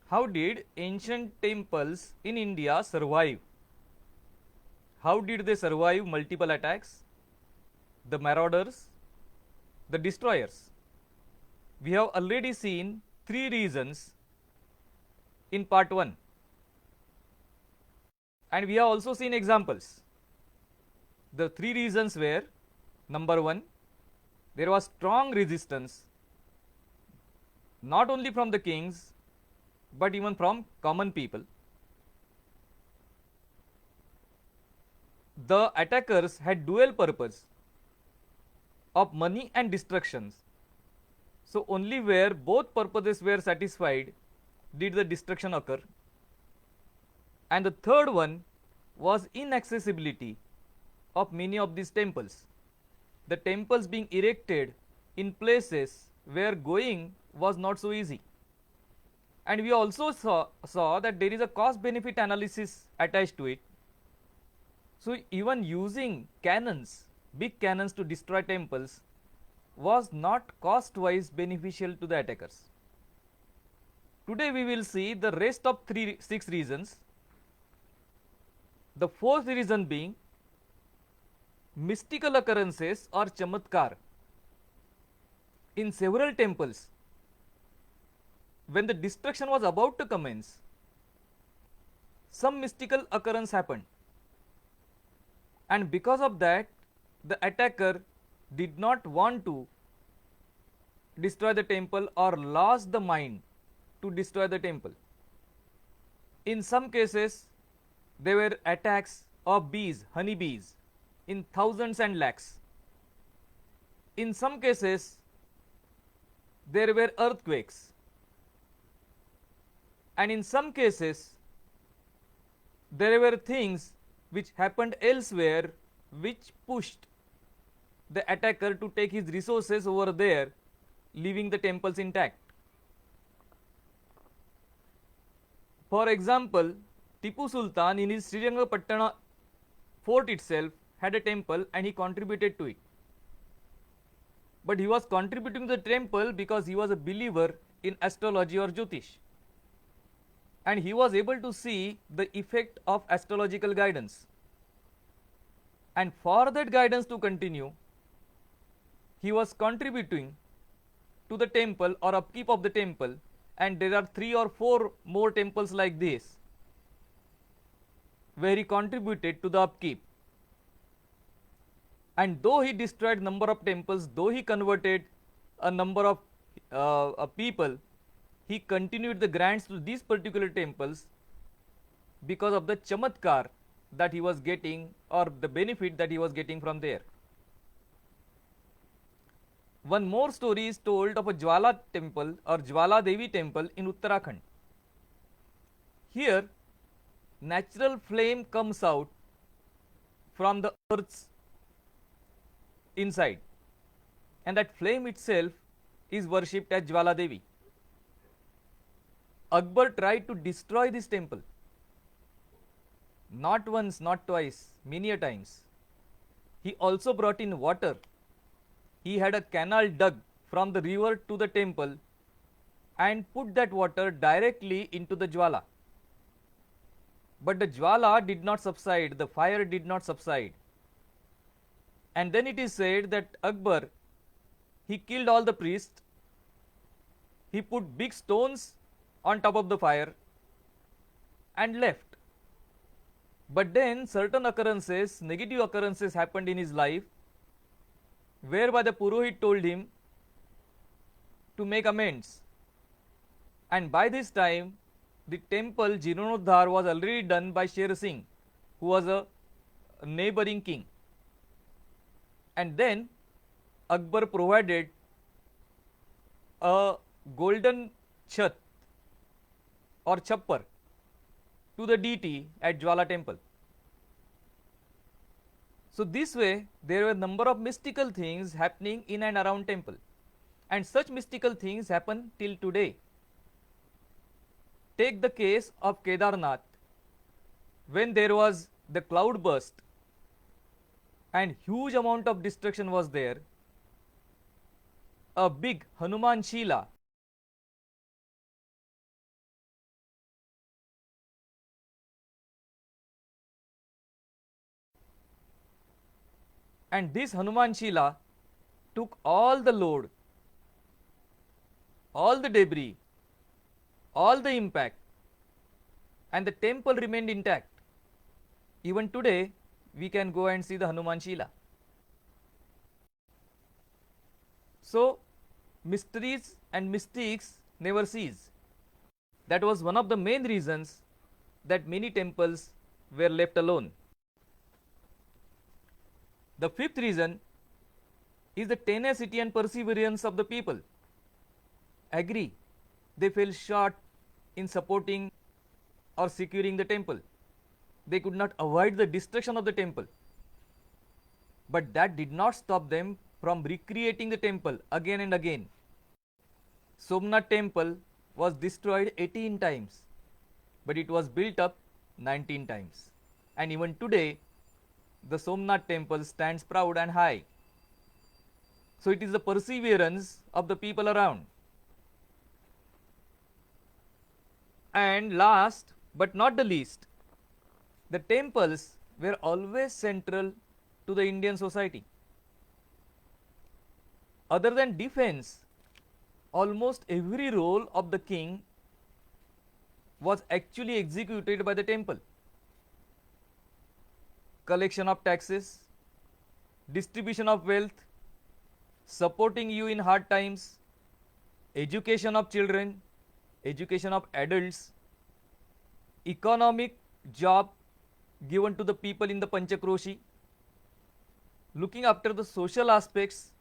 How did ancient temples in India survive? How did they survive multiple attacks? The marauders, the destroyers. We have already seen three reasons in part 1, and we have also seen examples. The three reasons were: number 1, there was strong resistance not only from the kings but even from common people. The attackers had dual purpose of money and destructions. So only where both purposes were satisfied did the destruction occur. And the third one was inaccessibility of many of these temples. The temples being erected in places where going was not so easy. And we also saw that there is a cost benefit analysis attached to it. So even using cannons, big cannons to destroy temples was not cost wise beneficial to the attackers. Today we will see the rest of 6 reasons. The fourth reason being mystical occurrences or chamatkar. In several temples, when the destruction was about to commence, some mystical occurrence happened, and because of that the attacker did not want to destroy the temple or lost the mind to destroy the temple. In some cases there were attacks of bees, honey bees, in thousands and lakhs. In some cases there were earthquakes, and in some cases there were things which happened elsewhere which pushed the attacker to take his resources over there, leaving the temples intact. For example, Tipu Sultan in his Srirangapatna fort itself had a temple and he contributed to it. But he was contributing to the temple because he was a believer in astrology or Jyotish, and he was able to see the effect of astrological guidance. And for that guidance to continue, he was contributing to the temple or upkeep of the temple, and there are 3 or 4 more temples like this where he contributed to the upkeep. And though he destroyed number of temples, though he converted a number of people, he continued the grants to these particular temples because of the chamatkar that he was getting, or the benefit that he was getting from there. One more story is told of a Jwala temple or Jwala Devi temple in Uttarakhand. Here natural flame comes out from the earth's inside, and that flame itself is worshipped as Jwala Devi. Akbar tried to destroy this temple, not once, not twice, many a times. He also brought in water. He had a canal dug from the river to the temple and put that water directly into the Jwala. But the Jwala did not subside, the fire did not subside. And then it is said that Akbar, he killed all the priests, he put big stones on top of the fire and left. But then certain occurrences, negative occurrences happened in his life, whereby the Purohit told him to make amends. And by this time the temple Jeernoddhar was already done by Sher Singh, who was a neighboring king. And then Akbar provided a golden chat or chappar to the deity at Jwala temple. So this way there were a number of mystical things happening in and around temple, and such mystical things happen till today. Take the case of Kedarnath, when there was the cloud burst and huge amount of destruction was there. A big Hanuman Shila And this Hanuman Shila took all the load, all the debris, all the impact, and the temple remained intact. Even today, we can go and see the Hanuman Shila. So, mysteries and mystics never cease. That was one of the main reasons that many temples were left alone. The fifth reason is the tenacity and perseverance of the people. Agree, they fell short in supporting or securing the temple. They could not avoid the destruction of the temple. But that did not stop them from recreating the temple again and again. Somnath temple was destroyed 18 times, but it was built up 19 times. And even today, the Somnath temple stands proud and high. So it is the perseverance of the people around. And last but not the least, the temples were always central to the Indian society. Other than defense, almost every role of the king was actually executed by the temple. Collection of taxes, distribution of wealth, supporting you in hard times, education of children, education of adults, economic job given to the people in the Panchakroshi, looking after the social aspects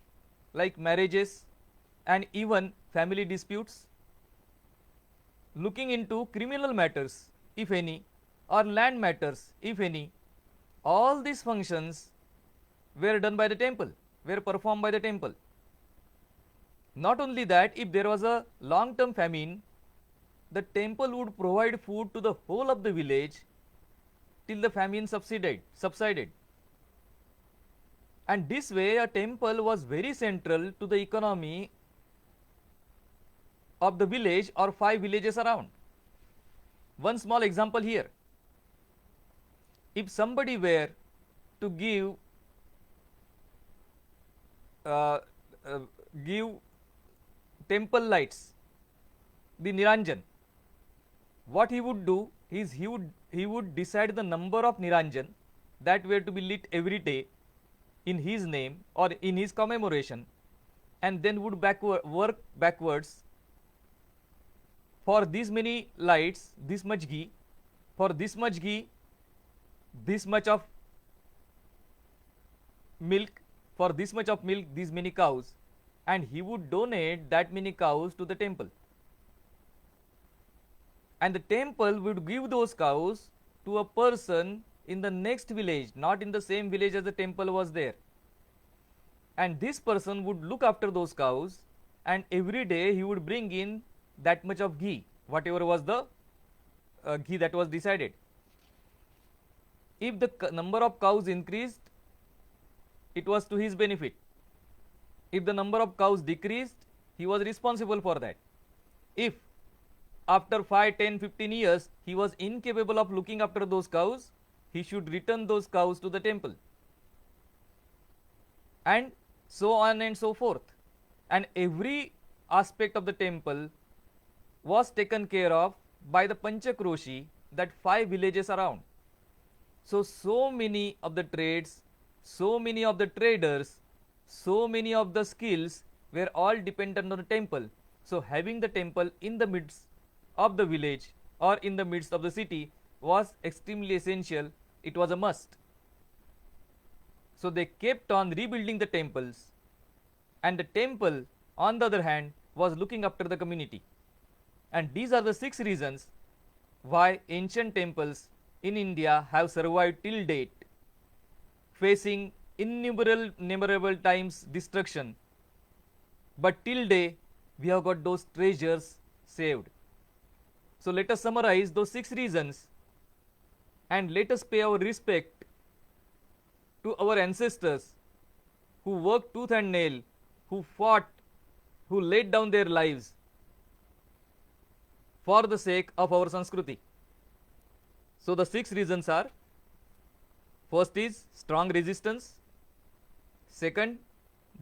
like marriages and even family disputes, looking into criminal matters, if any, or land matters, if any. All these functions were done by the temple, were performed by the temple. Not only that, if there was a long-term famine, the temple would provide food to the whole of the village till the famine subsided. And this way, a temple was very central to the economy of the village or 5 villages around. One small example here. If somebody were to give temple lights, the Niranjan, what he would do is he would decide the number of Niranjan that were to be lit every day in his name or in his commemoration, and then would work backwards. For this many lights, this much ghee, for this much ghee, this much of milk, for this much of milk, these many cows, and he would donate that many cows to the temple. And the temple would give those cows to a person in the next village, not in the same village as the temple was there. And this person would look after those cows, and every day he would bring in that much of ghee, whatever was the ghee that was decided. If the number of cows increased, it was to his benefit. If the number of cows decreased, he was responsible for that. If after 5, 10, 15 years, he was incapable of looking after those cows, he should return those cows to the temple. And so on and so forth. And every aspect of the temple was taken care of by the Panchakroshi, that 5 villages around. So many of the trades, so many of the traders, so many of the skills were all dependent on the temple. So having the temple in the midst of the village or in the midst of the city was extremely essential. It was a must. So they kept on rebuilding the temples, and the temple, on the other hand, was looking after the community. And these are the 6 reasons why ancient temples in India have survived till date, facing innumerable times destruction. But till day, we have got those treasures saved. So let us summarize those 6 reasons, and let us pay our respect to our ancestors who worked tooth and nail, who fought, who laid down their lives for the sake of our Sanskriti. So the 6 reasons are: first is strong resistance, Second,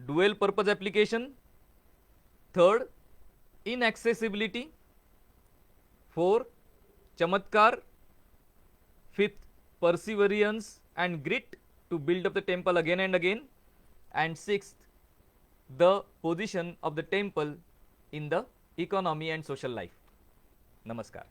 dual purpose application. Third, inaccessibility. 4, chamatkar. Fifth, perseverance and grit to build up the temple again and again. And sixth, the position of the temple in the economy and social life. Namaskar.